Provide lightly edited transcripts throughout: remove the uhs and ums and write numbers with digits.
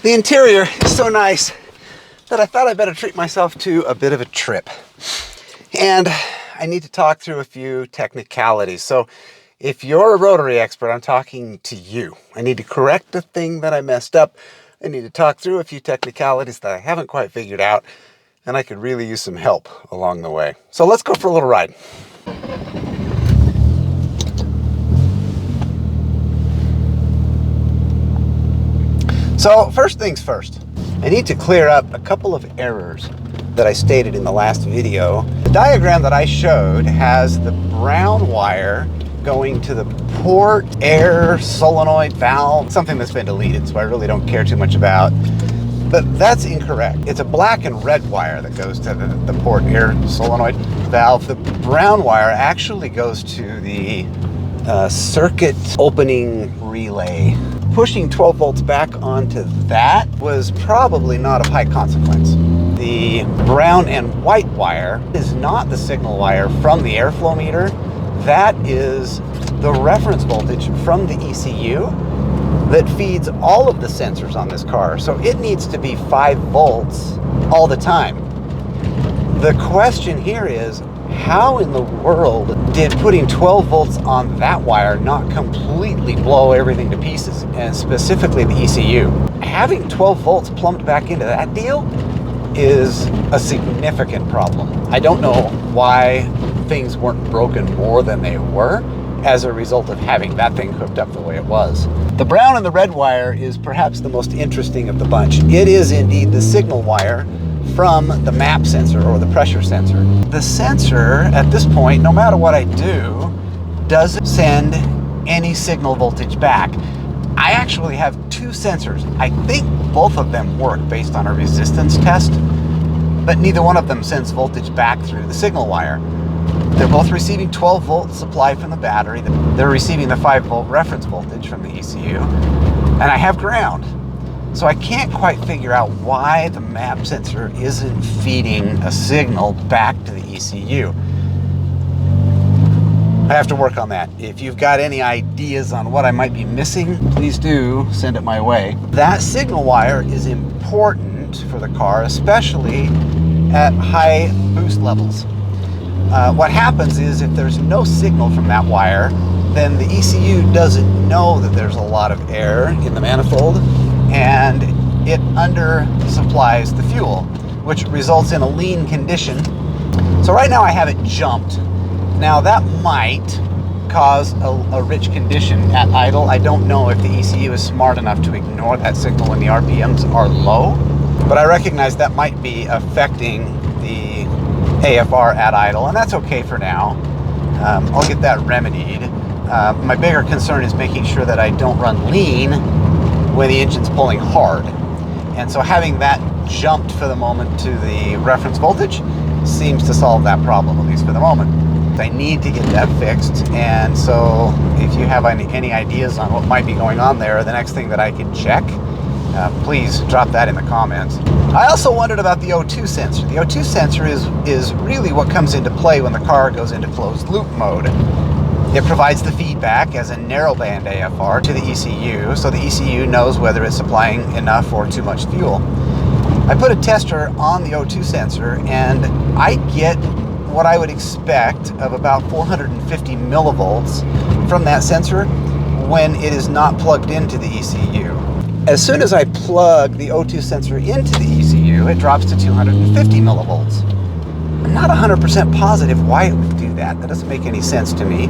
The interior is so nice that I thought I'd better treat myself to a bit of a trip. And I need to talk through a few technicalities. So if you're a rotary expert, I'm talking to you. I need to correct the thing that I messed up. I need to talk through a few technicalities that I haven't quite figured out, and I could really use some help along the way. So let's go for a little ride. So first things first, I need to clear up a couple of errors that I stated in the last video. The diagram that I showed has the brown wire going to the port air solenoid valve, something that's been deleted, so I really don't care too much about. But that's incorrect. It's a black and red wire that goes to the port air solenoid valve. The brown wire actually goes to the circuit opening relay. Pushing 12 volts back onto that was probably not of high consequence. The brown and white wire is not the signal wire from the airflow meter. That is the reference voltage from the ECU that feeds all of the sensors on this car. So it needs to be 5 volts all the time. The question here is, how in the world did putting 12 volts on that wire not completely blow everything to pieces, and specifically the ECU? Having 12 volts plumbed back into that deal is a significant problem. I don't know why things weren't broken more than they were as a result of having that thing hooked up the way it was. The brown and the red wire is perhaps the most interesting of the bunch. It is indeed the signal wire from the map sensor or the pressure sensor. The sensor at this point, no matter what I do, doesn't send any signal voltage back. I actually have 2 sensors. I think both of them work based on a resistance test, but neither one of them sends voltage back through the signal wire. They're both receiving 12 volt supply from the battery. They're receiving the 5 volt reference voltage from the ECU, and I have ground. So I can't quite figure out why the map sensor isn't feeding a signal back to the ECU. I have to work on that. If you've got any ideas on what I might be missing, please do send it my way. That signal wire is important for the car, especially at high boost levels. What happens is if there's no signal from that wire, then the ECU doesn't know that there's a lot of air in the manifold, and it under-supplies the fuel, which results in a lean condition. So right now I have it jumped. Now that might cause a rich condition at idle. I don't know if the ECU is smart enough to ignore that signal when the RPMs are low, but I recognize that might be affecting the AFR at idle, and that's okay for now. I'll get that remedied. My bigger concern is making sure that I don't run lean when the engine's pulling hard. And so having that jumped for the moment to the reference voltage seems to solve that problem, at least for the moment. I need to get that fixed, and so if you have any ideas on what might be going on there, the next thing that I can check, please drop that in the comments. I also wondered about the O2 sensor. The O2 sensor is really what comes into play when the car goes into closed loop mode. It provides the feedback as a narrowband AFR to the ECU, so the ECU knows whether it's supplying enough or too much fuel. I put a tester on the O2 sensor, and I get what I would expect of about 450 millivolts from that sensor when it is not plugged into the ECU. As soon as I plug the O2 sensor into the ECU, it drops to 250 millivolts. I'm not 100% positive why it would do that. That doesn't make any sense to me.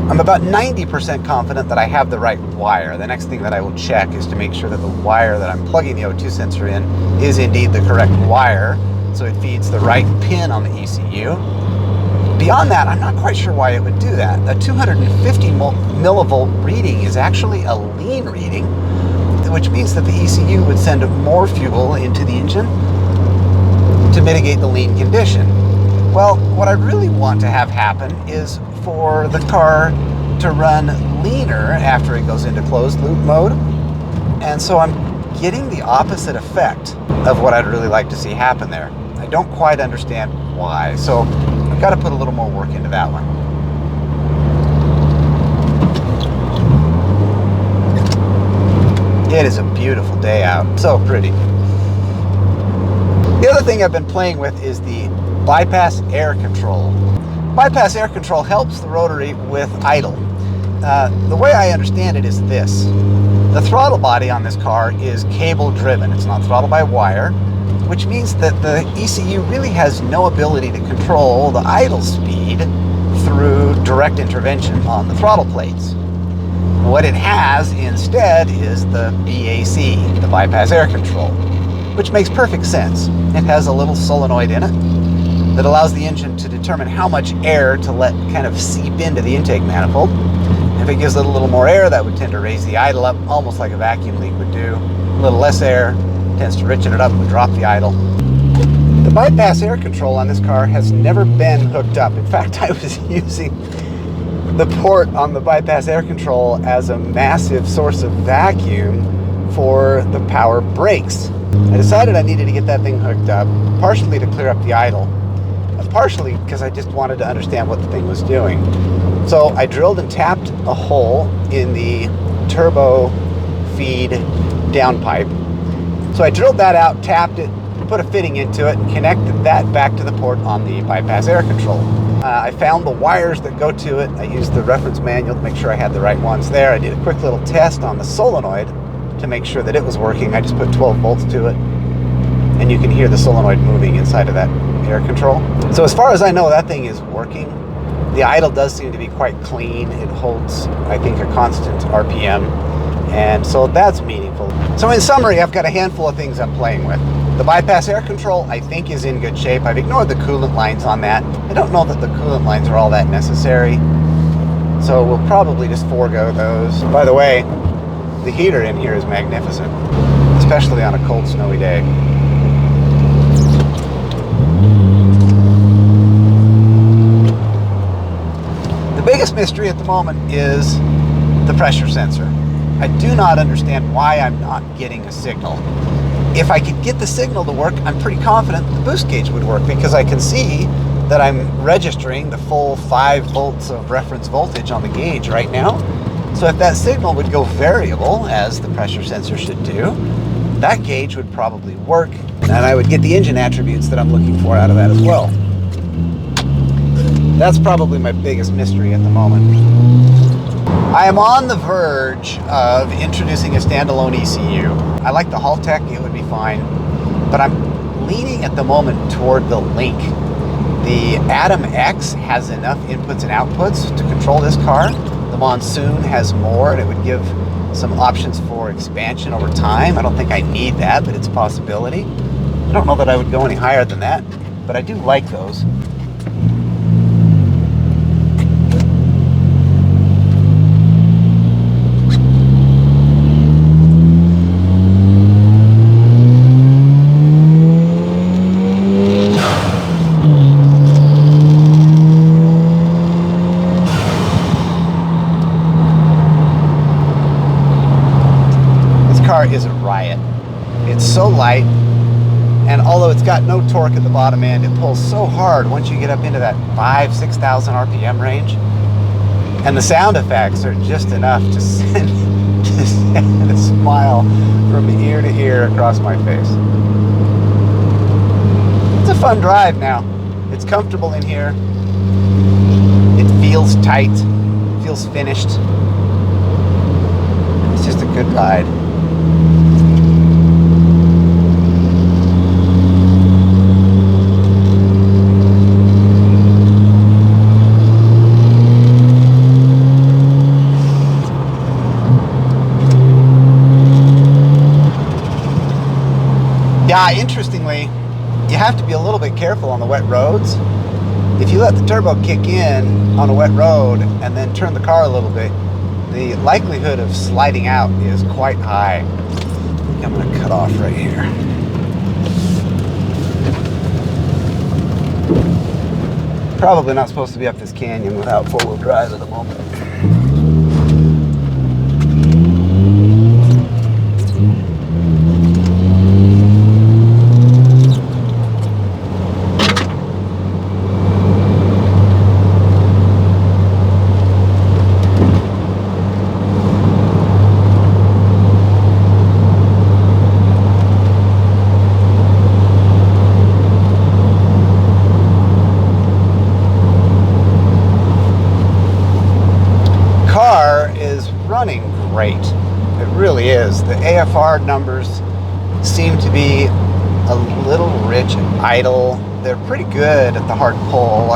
I'm about 90% confident that I have the right wire. The next thing that I will check is to make sure that the wire that I'm plugging the O2 sensor in is indeed the correct wire, so it feeds the right pin on the ECU. Beyond that, I'm not quite sure why it would do that. A 250 millivolt reading is actually a lean reading, which means that the ECU would send more fuel into the engine to mitigate the lean condition. Well, what I really want to have happen is for the car to run leaner after it goes into closed loop mode. And so I'm getting the opposite effect of what I'd really like to see happen there. I don't quite understand why. So I've got to put a little more work into that one. It is a beautiful day out. So pretty. The other thing I've been playing with is the bypass air control. Bypass air control helps the rotary with idle. The way I understand it is this. The throttle body on this car is cable driven. It's not throttled by wire, which means that the ECU really has no ability to control the idle speed through direct intervention on the throttle plates. What it has instead is the BAC, the bypass air control, which makes perfect sense. It has a little solenoid in it that allows the engine to determine how much air to let kind of seep into the intake manifold. If it gives it a little more air, that would tend to raise the idle up, almost like a vacuum leak would do. A little less air tends to richen it up and drop the idle. The bypass air control on this car has never been hooked up. In fact, I was using the port on the bypass air control as a massive source of vacuum for the power brakes. I decided I needed to get that thing hooked up, partially to clear up the idle, partially because I just wanted to understand what the thing was doing. So I drilled and tapped a hole in the turbo feed downpipe. So I drilled that out, tapped it, put a fitting into it, and connected that back to the port on the bypass air control. I found the wires that go to it. I used the reference manual to make sure I had the right ones there. I did a quick little test on the solenoid to make sure that it was working. I just put 12 volts to it, and you can hear the solenoid moving inside of that air control. So as far as I know, that thing is working. The idle does seem to be quite clean. It holds, I think, a constant RPM, and so that's meaningful. So in summary, I've got a handful of things I'm playing with. The bypass air control, I think, is in good shape. I've ignored the coolant lines on that. I don't know that the coolant lines are all that necessary, so we'll probably just forego those. By the way, the heater in here is magnificent, especially on a cold, snowy day. The biggest mystery at the moment is the pressure sensor. I do not understand why I'm not getting a signal. If I could get the signal to work, I'm pretty confident the boost gauge would work, because I can see that I'm registering the full 5 volts of reference voltage on the gauge right now. So if that signal would go variable, as the pressure sensor should do, that gauge would probably work, and I would get the engine attributes that I'm looking for out of that as well. That's probably my biggest mystery at the moment. I am on the verge of introducing a standalone ECU. I like the Haltech, it would be fine, but I'm leaning at the moment toward the Link. The Atom X has enough inputs and outputs to control this car. The Monsoon has more, and it would give some options for expansion over time. I don't think I need that, but it's a possibility. I don't know that I would go any higher than that, but I do like those. Is a riot. It's so light, and although it's got no torque at the bottom end, it pulls so hard once you get up into that 5,000-6,000 RPM range, and the sound effects are just enough to send a smile from ear to ear across my face. It's a fun drive now. It's comfortable in here. It feels tight. It feels finished. It's just a good ride. Yeah, interestingly, you have to be a little bit careful on the wet roads. If you let the turbo kick in on a wet road and then turn the car a little bit, the likelihood of sliding out is quite high. I think I'm going to cut off right here. Probably not supposed to be up this canyon without four-wheel drive at the moment. really is. The AFR numbers seem to be a little rich and idle. They're pretty good at the hard pull.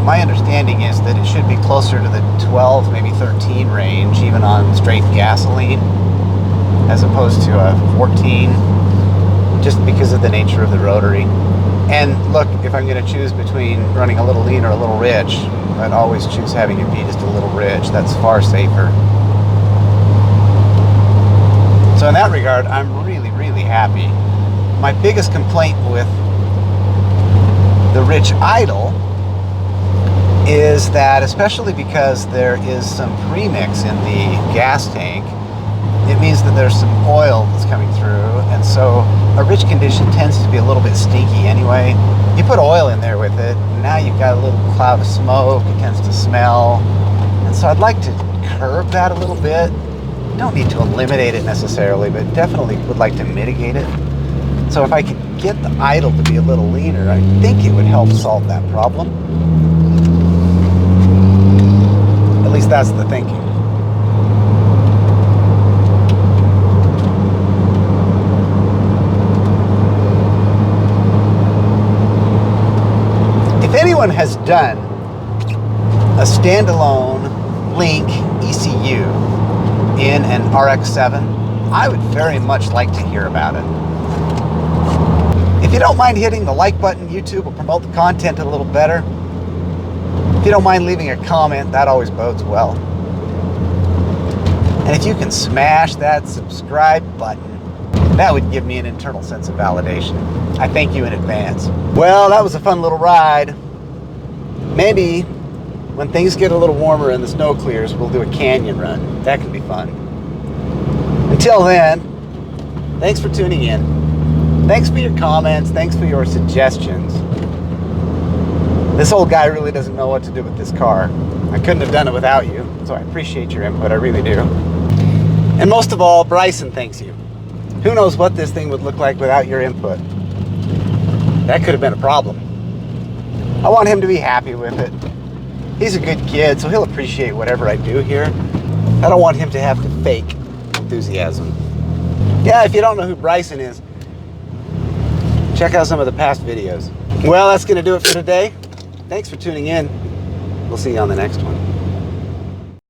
My understanding is that it should be closer to the 12, maybe 13 range, even on straight gasoline, as opposed to a 14, just because of the nature of the rotary. And look, if I'm going to choose between running a little lean or a little rich, I'd always choose having it be just a little rich. That's far safer. So in that regard, I'm really, really happy. My biggest complaint with the rich idle is that, especially because there is some premix in the gas tank, it means that there's some oil that's coming through, and so a rich condition tends to be a little bit stinky anyway. You put oil in there with it, and now you've got a little cloud of smoke. It tends to smell, and so I'd like to curb that a little bit. Don't need to eliminate it necessarily, but definitely would like to mitigate it. So if I could get the idle to be a little leaner, I think it would help solve that problem. At least that's the thinking. If anyone has done a standalone Link ECU in an RX7, I would very much like to hear about it. If you don't mind hitting the like button, YouTube will promote the content a little better. If you don't mind leaving a comment, that always bodes well. And if you can smash that subscribe button, that would give me an internal sense of validation. I thank you in advance. Well, that was a fun little ride. Maybe when things get a little warmer and the snow clears, we'll do a canyon run. That could be fun. Until then, thanks for tuning in. Thanks for your comments. Thanks for your suggestions. This old guy really doesn't know what to do with this car. I couldn't have done it without you, so I appreciate your input. I really do. And most of all, Bryson thanks you. Who knows what this thing would look like without your input? That could have been a problem. I want him to be happy with it. He's a good kid, so he'll appreciate whatever I do here. I don't want him to have to fake enthusiasm. Yeah, if you don't know who Bryson is, check out some of the past videos. Well, that's going to do it for today. Thanks for tuning in. We'll see you on the next one.